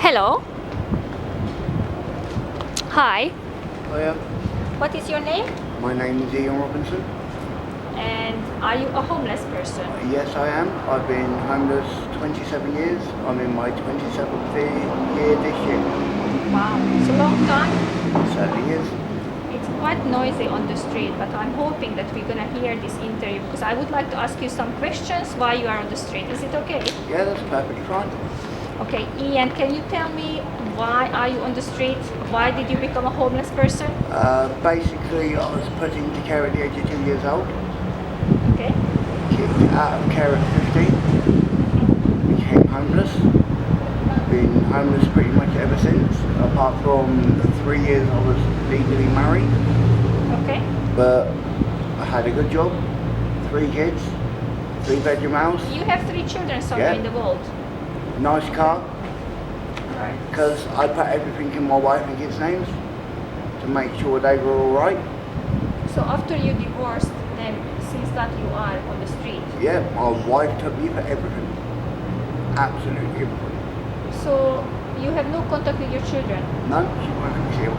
Hello. Hi. Hiya, What is your name? my name is Ian Robinson. And are you a homeless person? Yes, I am. I've been homeless 27 years. I'm in my 27th year this year. Wow, it's a long time. It certainly is. It's quite noisy on the street, but I'm hoping that we're gonna hear this interview because I would like to ask you some questions while you are on the street. Is it okay? Yeah, that's perfectly fine. Okay, Ian, can you tell me why are you on the street? Why did you become a homeless person? Basically, I was put into care at the age of 2 years old. Okay. Kicked out of care at 15. Became homeless. Been homeless pretty much ever since, apart from the 3 years I was legally married. Okay. But I had a good job, 3 kids, 3-bedroom house, You have 3 children somewhere Yeah. in the world. nice car, Right. because I put everything in my wife and kids' names to make sure they were all right. So after you divorced, then since that you are on the street. Yeah, my wife took me for everything, absolutely everything. So you have no contact with your children. No, she won't see them.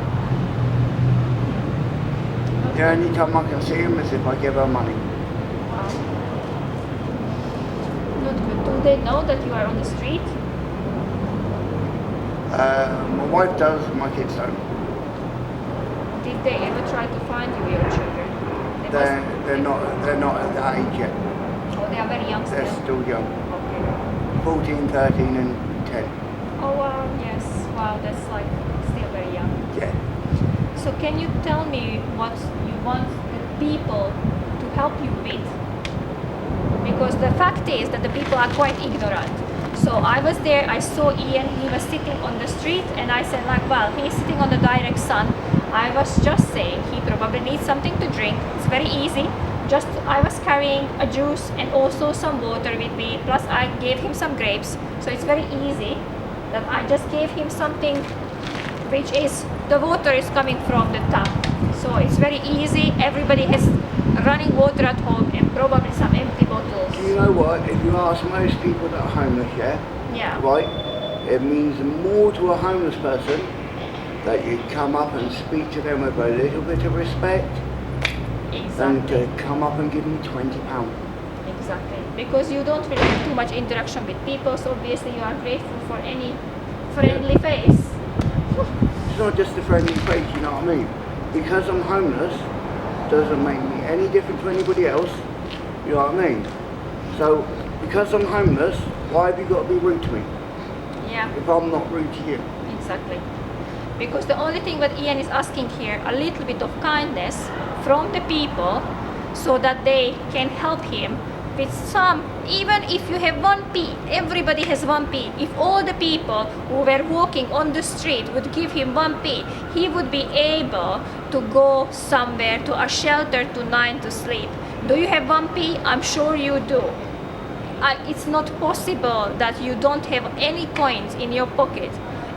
The only time I can see them is if I give her money. Wow. Not good. Do they know that you are on the street? My wife does, my kids don't. Did they ever try to find you, your children? They They're not at that age yet. Oh, they are very young They're still. still young, Okay. 14, 13 and 10. Oh wow, yes. Wow, that's like still very young. Yeah. So can you tell me what you want the people to help you with? Because the fact is that the people are quite ignorant. So I was there, I saw Ian, he was sitting on the street and I said like, well, he's sitting on the direct sun. I was just saying he probably needs something to drink. It's very easy. Just I was carrying a juice and also some water with me, plus I gave him some grapes. So it's very easy that I just gave him something which is the water is coming from the tap. So it's very easy. Everybody has running water at home and probably some empty bottles. Do you know what? If you ask most people that are homeless, Yeah. right, it means more to a homeless person that you come up and speak to them with a little bit of respect than Exactly. to come up and give me £20. Exactly. Because you don't really have too much interaction with people, so obviously you are grateful for any friendly face. It's not just a friendly face, you know what I mean? Because I'm homeless doesn't make me any different to anybody else, you know what I mean? So, because I'm homeless, why have you got to be rude to me Yeah. if I'm not rude to you? Exactly. Because the only thing that Ian is asking here, a little bit of kindness from the people so that they can help him with some, even if you have 1p, everybody has 1p. If all the people who were walking on the street would give him 1p, he would be able to go somewhere to a shelter tonight to sleep. Do you have 1p? I'm sure you do. It's not possible that you don't have any coins in your pocket.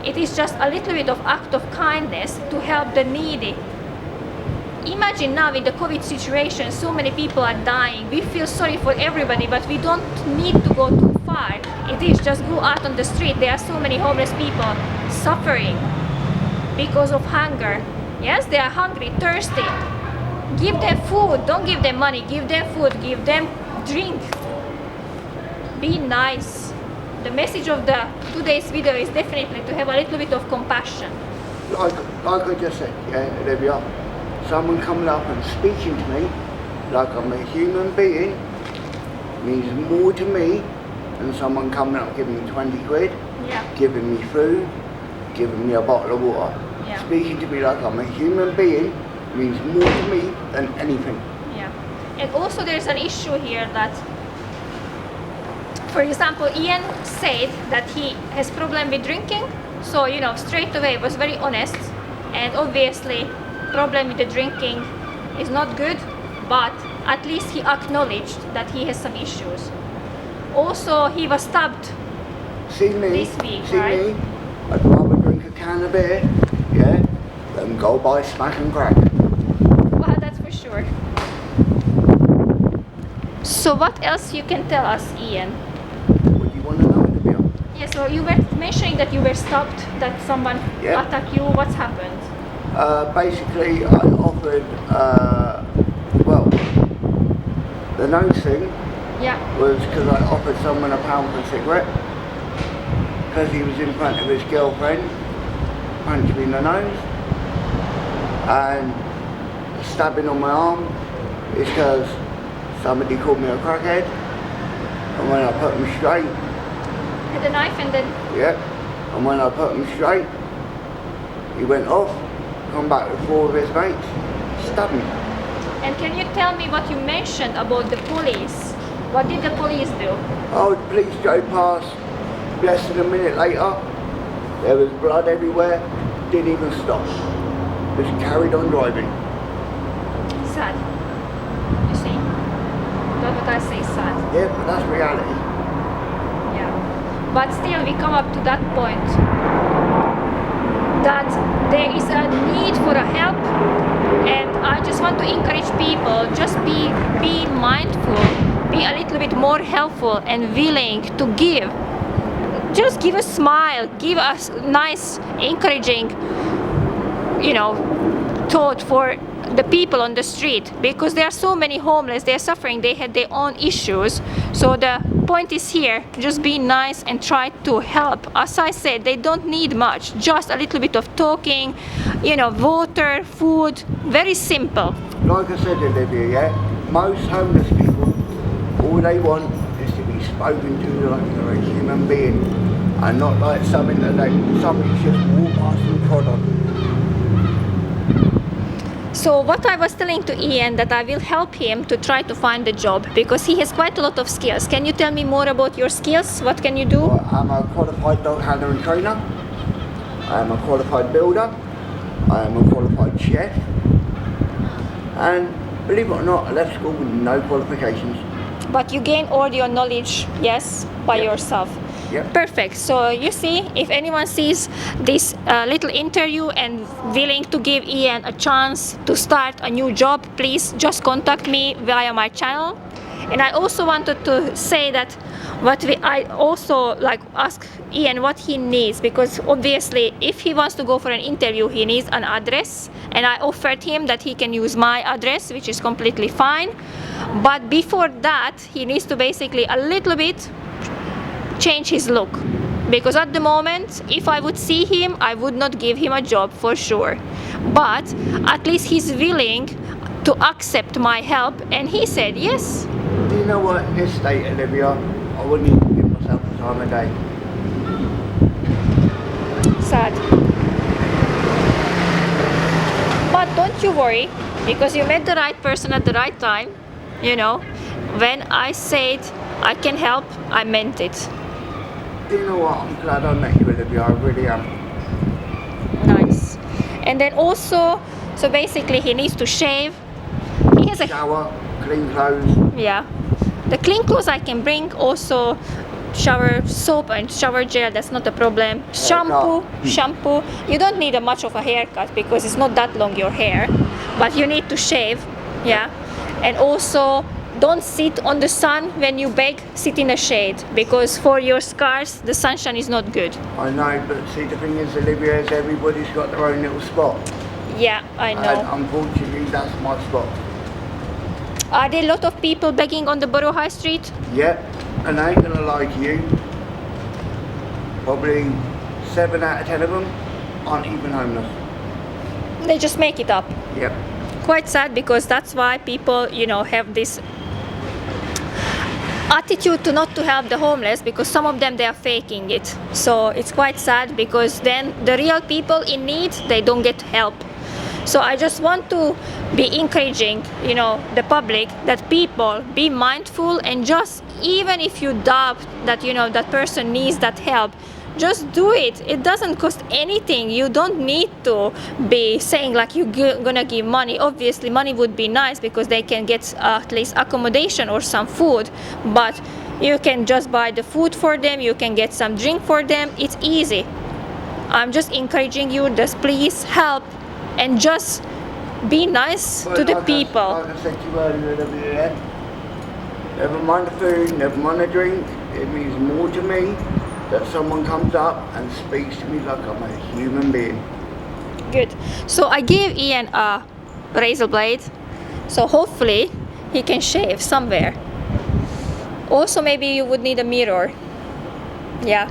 It is just a little bit of act of kindness to help the needy. Imagine now in the COVID situation, so many people are dying. We feel sorry for everybody, but we don't need to go too far. It is just go out on the street. There are so many homeless people suffering because of hunger. Yes, they are hungry, thirsty. Give them food. Don't give them money. Give them food. Give them drink. Be nice. The message of the today's video is definitely to have a little bit of compassion. Like I just said, Livia, someone coming up and speaking to me like I'm a human being means more to me than someone coming up giving me 20 quid, Yeah. giving me food, giving me a bottle of water. Yeah. Speaking to me like I'm a human being means more to me than anything. Yeah. And also there's an issue here that, for example, Ian said that he has problem with drinking. So, you know, straight away was very honest. And obviously, problem with the drinking is not good, but at least he acknowledged that he has some issues. Also, he was stabbed. See me, This week, see right? me, I'd rather drink a can of beer, than go buy smack and crack. Well, that's for sure. So what else you can tell us, Ian? What do you want to know, Livia? Yes, So you were mentioning that you were stopped, that someone Yeah. attacked you. What's happened? Basically, I offered, well, the nose thing Yeah. was because I offered someone £1 for a cigarette because he was in front of his girlfriend, punched me in the nose, and the stabbing on my arm is because somebody called me a crackhead, and when I put him straight, Had a knife and then. yeah, and when I put him straight, he went off, come back with 4 of his mates, stabbed me. And can you tell me what you mentioned about the police? What did the police do? Oh, the police drove past less than a minute later. There was blood everywhere, didn't even stop. Just carried on driving. Sad. You see? That's what I say, sad. Yeah, but that's reality. Yeah. But still, we come up to that point that there is a need for a help, and I just want to encourage people, just be mindful, be a little bit more helpful and willing to give. Just give a smile, give us nice, encouraging, thought for the people on the street, because there are so many homeless, they're suffering, they had their own issues. So the point is here, just be nice and try to help. As I said, they don't need much, just a little bit of talking, water, food, very simple. Like I said, Olivia, yeah, most homeless people, all they want is to be spoken to like they're a human being, and not like something that somebody's just walked past and trod on. So what I was telling to Ian, that I will help him to try to find a job, because he has quite a lot of skills. Can you tell me more about your skills? What can you do? Well, I'm a qualified dog handler and trainer. I am a qualified builder. I am a qualified chef. And believe it or not, I left school with no qualifications. But you gain all your knowledge, yes, by Yep. yourself. Yep. Perfect. So you see, if anyone sees this little interview and willing to give Ian a chance to start a new job, please just contact me via my channel. And I also wanted to say that I also ask Ian what he needs, because obviously if he wants to go for an interview, he needs an address, and I offered him that he can use my address, which is completely fine. But before that, he needs to basically a little bit change his look, because at the moment, if I would see him, I would not give him a job for sure. But at least he's willing to accept my help, and he said yes. Do you know what? In this state, Olivia, I wouldn't even give myself the time of day. Sad. But don't you worry, because you met the right person at the right time. When I said I can help, I meant it. Do you know what? I'm glad I met you, Olivia. I really am. Nice. And then also, so basically he needs to shave. He has a Shower, clean clothes. Yeah. The clean clothes I can bring, also shower soap and shower gel, that's not a problem. Shampoo. You don't need much of a haircut because it's not that long, your hair. But you need to shave, yeah. And also, don't sit on the sun when you bake, sit in the shade, because for your scars, the sunshine is not good. I know, but see, the thing is, Olivia, is everybody's got their own little spot. Yeah, I know. And unfortunately, that's my spot. Are there a lot of people begging on the Borough High Street? Yep, and I ain't gonna lie to you, probably 7 out of 10 of them aren't even homeless. They just make it up. Yep. Quite sad, because that's why people, have this attitude to not to help the homeless, because some of them, they are faking it. So it's quite sad, because then the real people in need, they don't get help. So I just want to be encouraging, the public, that people be mindful, and just, even if you doubt that, that person needs that help, just do it. It doesn't cost anything. You don't need to be saying like you're gonna give money. Obviously money would be nice, because they can get at least accommodation or some food, but you can just buy the food for them, you can get some drink for them. It's easy. I'm just encouraging you, just please help, and just be nice to the people. Like I said to you earlier, never mind the food, never mind the drink. It means more to me that someone comes up and speaks to me like I'm a human being. Good. So I gave Ian a razor blade, so hopefully he can shave somewhere. Also, maybe you would need a mirror. Yeah,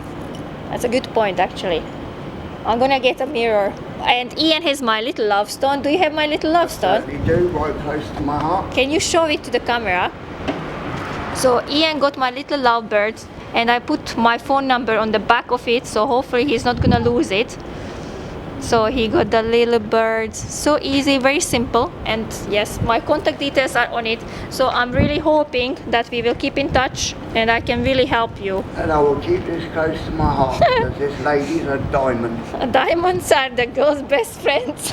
that's a good point actually. I'm gonna get a mirror. And Ian has my little love stone. Do you have my little love stone? Certainly do, right close to my heart. Can you show it to the camera? So Ian got my little lovebird, and I put my phone number on the back of it, so hopefully he's not gonna lose it. So he got the little birds. So easy, very simple. And yes, my contact details are on it. So I'm really hoping that we will keep in touch and I can really help you. And I will keep this close to my heart because this lady's a diamond. Diamonds are the girls' best friends.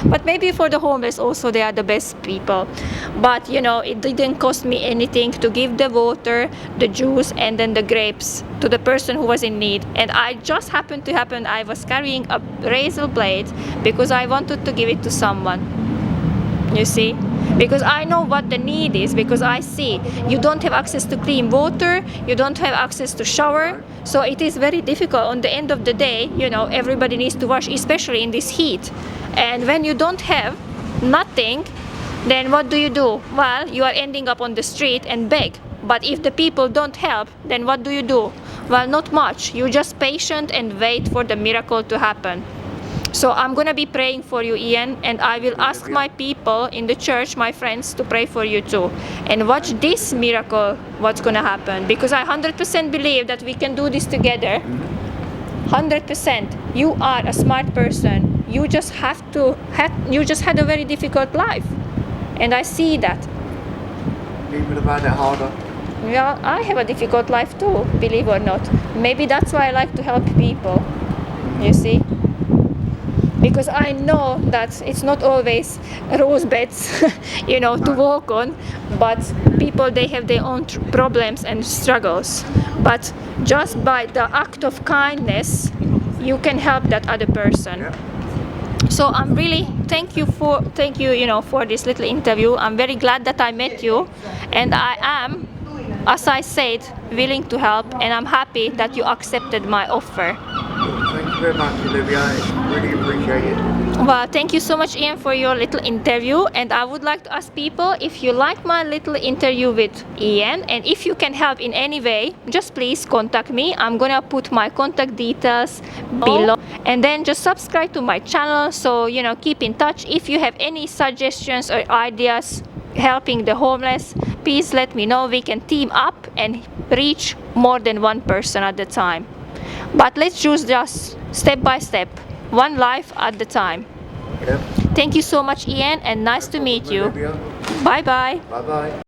But maybe for the homeless also they are the best people. But you know, it didn't cost me anything to give the water, the juice, and then the grapes to the person who was in need. And I just happened to happen, I was carrying a razor blade because I wanted to give it to someone. You see? Because I know what the need is, because I see you don't have access to clean water, you don't have access to shower, so it is very difficult. On the end of the day, you know, everybody needs to wash, especially in this heat. And when you don't have nothing, then what do? Well, you are ending up on the street and beg. But if the people don't help, then what do? Well, not much. You just patient and wait for the miracle to happen. So I'm gonna be praying for you, Ian, and I will ask my people in the church, my friends, to pray for you too. And watch this miracle, what's gonna happen. Because I 100% believe that we can do this together. 100%. You are a smart person. You just you just had a very difficult life. And I see that. People have had it harder. Yeah, I have a difficult life too, believe or not. Maybe that's why I like to help people, you see? Because I know that it's not always rose beds, you know, to walk on, but people, they have their own problems and struggles. But just by the act of kindness, you can help that other person. Yeah. So I'm really thank you, you know, for this little interview. I'm very glad that I met you, and I am, as I said, willing to help, and I'm happy that you accepted my offer. Thank you very much, Livia. I really appreciate it. Well, thank you so much, Ian, for your little interview. And I would like to ask people, if you like my little interview with Ian, and if you can help in any way, just please contact me. I'm gonna put my contact details below. And then just subscribe to my channel, so, you know, keep in touch. If you have any suggestions or ideas helping the homeless, please let me know. We can team up and reach more than one person at a time. But let's choose just step by step, one life at a time. Yeah. Thank you so much, Ian, and nice to meet you. Livia. Bye bye. Bye bye.